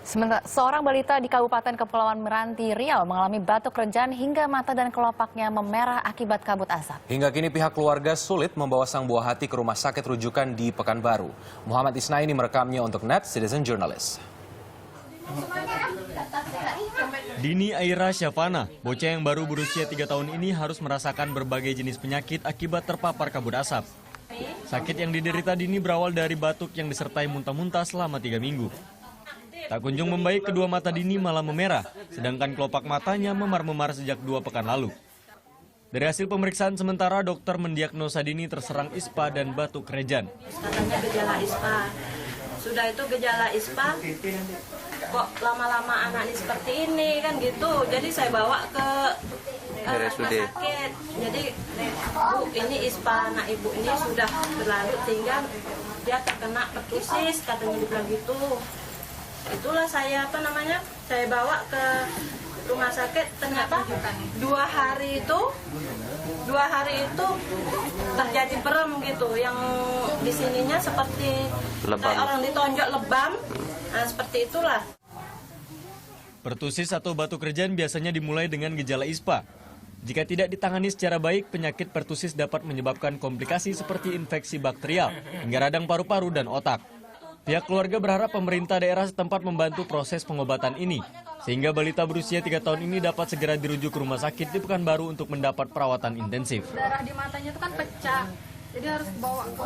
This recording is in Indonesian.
Sementara seorang balita di Kabupaten Kepulauan Meranti, Riau mengalami batuk rejan hingga mata dan kelopaknya memerah akibat kabut asap. Hingga kini pihak keluarga sulit membawa sang buah hati ke rumah sakit rujukan di Pekanbaru. Muhammad Isnaini merekamnya untuk Net Citizen Journalist. Dini Aira Syafana, bocah yang baru berusia 3 tahun ini harus merasakan berbagai jenis penyakit akibat terpapar kabut asap. Sakit yang diderita Dini berawal dari batuk yang disertai muntah-muntah selama 3 minggu. Tak kunjung membaik, kedua mata Dini malah memerah, sedangkan kelopak matanya memar-memar sejak 2 pekan lalu. Dari hasil pemeriksaan sementara, dokter mendiagnosa Dini terserang ISPA dan batuk rejan. Katanya gejala ISPA. Sudah itu gejala ISPA, kok lama-lama anak ini seperti ini kan gitu. Jadi saya bawa ke rumah sakit. Jadi Bu, ini ISPA anak ibu ini sudah berlarut sehingga dia terkena pertusis, katanya dibilang gitu. Itulah saya saya bawa ke rumah sakit, ternyata 2 hari itu terjadi berem gitu, yang di sininya seperti kayak orang ditonjok lebam, nah seperti itulah. Pertusis atau batuk rejan biasanya dimulai dengan gejala ISPA. Jika tidak ditangani secara baik, penyakit pertusis dapat menyebabkan komplikasi seperti infeksi bakterial hingga radang paru-paru dan otak. Pihak keluarga berharap pemerintah daerah setempat membantu proses pengobatan ini, sehingga balita berusia 3 tahun ini dapat segera dirujuk ke rumah sakit di Pekanbaru untuk mendapat perawatan intensif. Darah di matanya itu kan pecah, jadi harus bawa ke